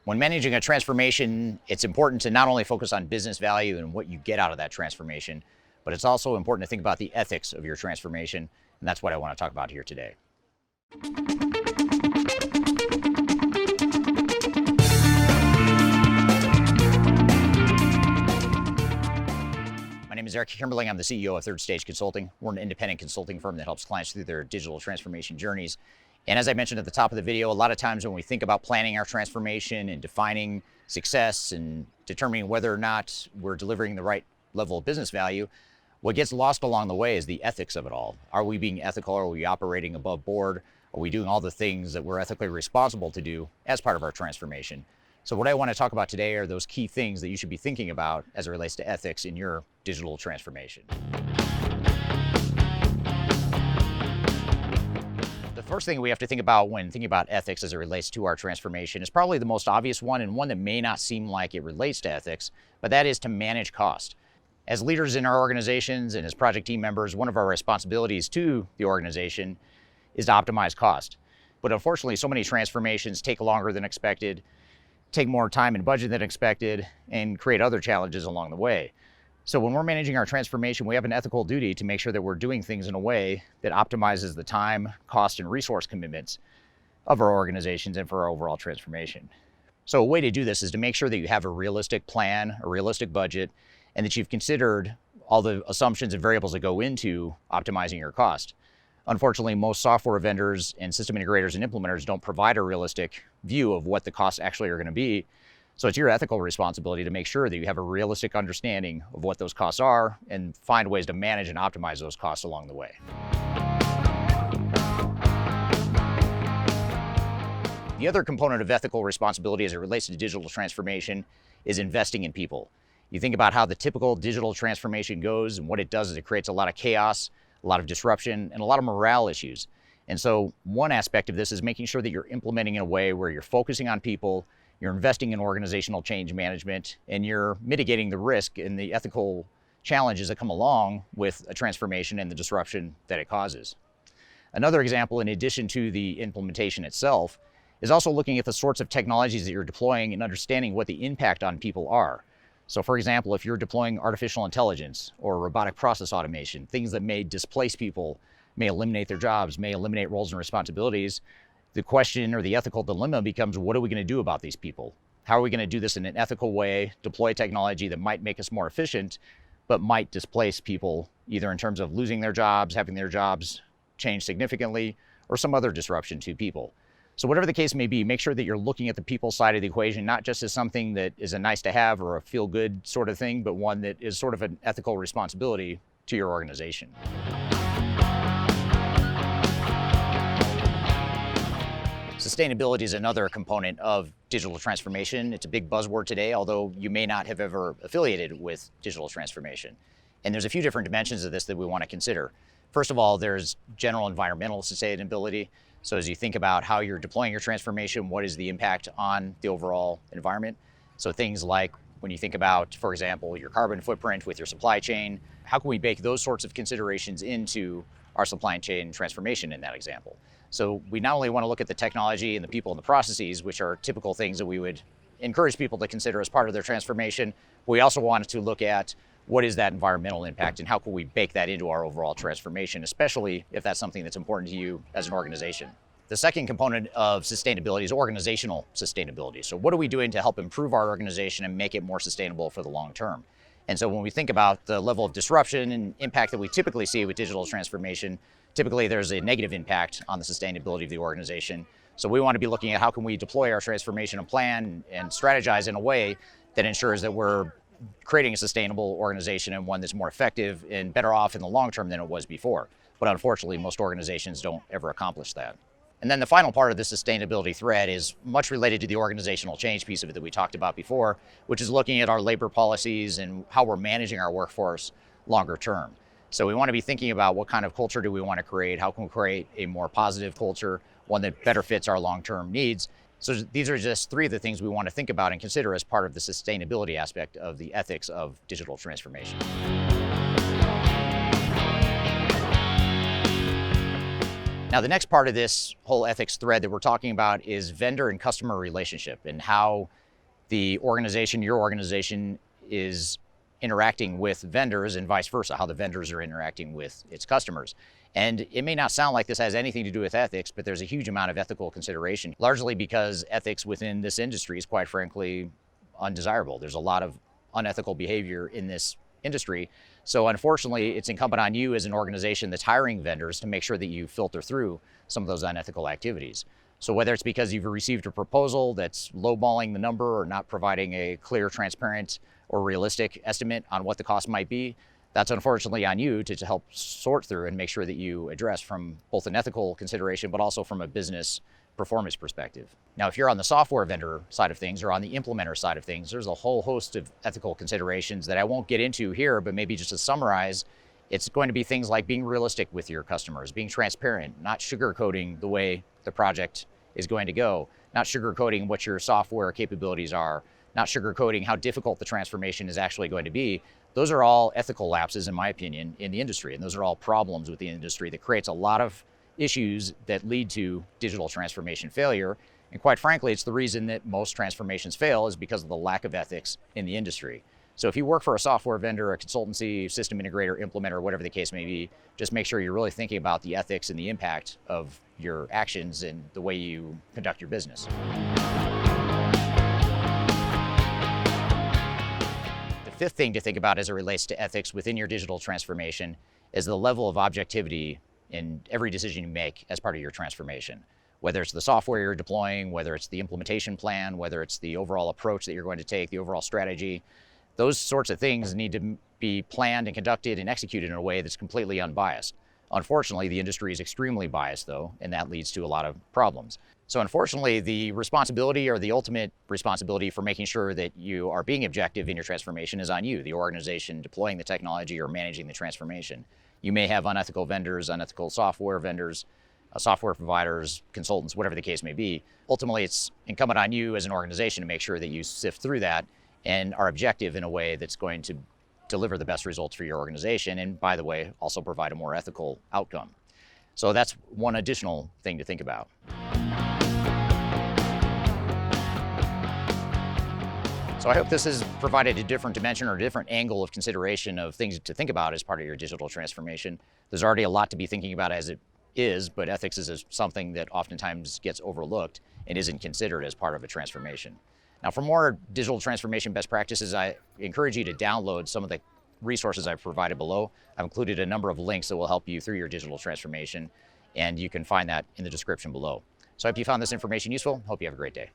When managing a transformation, it's important to not only focus on business value and what you get out of that transformation, but it's also important to think about the ethics of your transformation, and that's what I want to talk about here today. My name is Eric Kimberling. I'm the CEO of Third Stage Consulting. We're an independent consulting firm that helps clients through their digital transformation journeys. And as I mentioned at the top of the video, a lot of times when we think about planning our transformation and defining success and determining whether or not we're delivering the right level of business value, what gets lost along the way is the ethics of it all. Are we being ethical? Are we operating above board? Are we doing all the things that we're ethically responsible to do as part of our transformation? So what I want to talk about today are those key things that you should be thinking about as it relates to ethics in your digital transformation. The first thing we have to think about when thinking about ethics as it relates to our transformation is probably the most obvious one, and one that may not seem like it relates to ethics, but that is to manage cost. As leaders in our organizations and as project team members, one of our responsibilities to the organization is to optimize cost. But unfortunately, so many transformations take longer than expected, take more time and budget than expected, and create other challenges along the way. So when we're managing our transformation, we have an ethical duty to make sure that we're doing things in a way that optimizes the time, cost, and resource commitments of our organizations and for our overall transformation. So a way to do this is to make sure that you have a realistic plan, a realistic budget, and that you've considered all the assumptions and variables that go into optimizing your cost. Unfortunately, most software vendors and system integrators and implementers don't provide a realistic view of what the costs actually are going to be. So it's your ethical responsibility to make sure that you have a realistic understanding of what those costs are and find ways to manage and optimize those costs along the way. The other component of ethical responsibility as it relates to digital transformation is investing in people. You think about how the typical digital transformation goes, and what it does is it creates a lot of chaos, a lot of disruption, and a lot of morale issues. And so one aspect of this is making sure that you're implementing in a way where you're focusing on people, you're investing in organizational change management, and you're mitigating the risk and the ethical challenges that come along with a transformation and the disruption that it causes. Another example, in addition to the implementation itself, is also looking at the sorts of technologies that you're deploying and understanding what the impact on people are. So for example, if you're deploying artificial intelligence or robotic process automation, things that may displace people, may eliminate their jobs, may eliminate roles and responsibilities, the question or the ethical dilemma becomes, what are we going to do about these people? How are we going to do this in an ethical way, deploy technology that might make us more efficient, but might displace people, either in terms of losing their jobs, having their jobs change significantly, or some other disruption to people. So whatever the case may be, make sure that you're looking at the people side of the equation, not just as something that is a nice to have or a feel good sort of thing, but one that is sort of an ethical responsibility to your organization. Sustainability is another component of digital transformation. It's a big buzzword today, although you may not have ever affiliated with digital transformation. And there's a few different dimensions of this that we want to consider. First of all, there's general environmental sustainability. So as you think about how you're deploying your transformation, what is the impact on the overall environment? So things like when you think about, for example, your carbon footprint with your supply chain, how can we bake those sorts of considerations into our supply chain transformation in that example? So we not only want to look at the technology and the people and the processes, which are typical things that we would encourage people to consider as part of their transformation, but we also wanted to look at what is that environmental impact and how can we bake that into our overall transformation, especially if that's something that's important to you as an organization. The second component of sustainability is organizational sustainability. So what are we doing to help improve our organization and make it more sustainable for the long term? And so when we think about the level of disruption and impact that we typically see with digital transformation, typically there's a negative impact on the sustainability of the organization. So we want to be looking at how can we deploy our transformation and plan and strategize in a way that ensures that we're creating a sustainable organization and one that's more effective and better off in the long term than it was before. But unfortunately, most organizations don't ever accomplish that. And then the final part of the sustainability thread is much related to the organizational change piece of it that we talked about before, which is looking at our labor policies and how we're managing our workforce longer term. So we want to be thinking about what kind of culture do we want to create, how can we create a more positive culture, one that better fits our long-term needs. So these are just three of the things we want to think about and consider as part of the sustainability aspect of the ethics of digital transformation. Now, the next part of this whole ethics thread that we're talking about is vendor and customer relationship, and how the organization, your organization, is interacting with vendors and vice versa, how the vendors are interacting with its customers. And it may not sound like this has anything to do with ethics, but there's a huge amount of ethical consideration, largely because ethics within this industry is, quite frankly, undesirable. There's a lot of unethical behavior in this industry. So unfortunately, it's incumbent on you as an organization that's hiring vendors to make sure that you filter through some of those unethical activities. So whether it's because you've received a proposal that's lowballing the number or not providing a clear, transparent, or realistic estimate on what the cost might be, that's unfortunately on you to help sort through and make sure that you address from both an ethical consideration, but also from a business performance perspective. Now, if you're on the software vendor side of things or on the implementer side of things, there's a whole host of ethical considerations that I won't get into here, but maybe just to summarize, it's going to be things like being realistic with your customers, being transparent, not sugarcoating the way the project is going to go, not sugarcoating what your software capabilities are, not sugarcoating how difficult the transformation is actually going to be. Those are all ethical lapses, in my opinion, in the industry. And those are all problems with the industry that creates a lot of issues that lead to digital transformation failure. And quite frankly, it's the reason that most transformations fail is because of the lack of ethics in the industry. So if you work for a software vendor, a consultancy, system integrator, implementer, whatever the case may be, just make sure you're really thinking about the ethics and the impact of your actions and the way you conduct your business. The fifth thing to think about as it relates to ethics within your digital transformation is the level of objectivity in every decision you make as part of your transformation. Whether it's the software you're deploying, whether it's the implementation plan, whether it's the overall approach that you're going to take, the overall strategy, those sorts of things need to be planned and conducted and executed in a way that's completely unbiased. Unfortunately, the industry is extremely biased though, and that leads to a lot of problems. So unfortunately, the responsibility or the ultimate responsibility for making sure that you are being objective in your transformation is on you, the organization deploying the technology or managing the transformation. You may have unethical vendors, unethical software vendors, software providers, consultants, whatever the case may be. Ultimately, it's incumbent on you as an organization to make sure that you sift through that and are objective in a way that's going to deliver the best results for your organization, and by the way, also provide a more ethical outcome. So that's one additional thing to think about. So I hope this has provided a different dimension or a different angle of consideration of things to think about as part of your digital transformation. There's already a lot to be thinking about as it is, but ethics is something that oftentimes gets overlooked and isn't considered as part of a transformation. Now, for more digital transformation best practices, I encourage you to download some of the resources I've provided below. I've included a number of links that will help you through your digital transformation, and you can find that in the description below. So I hope you found this information useful. Hope you have a great day.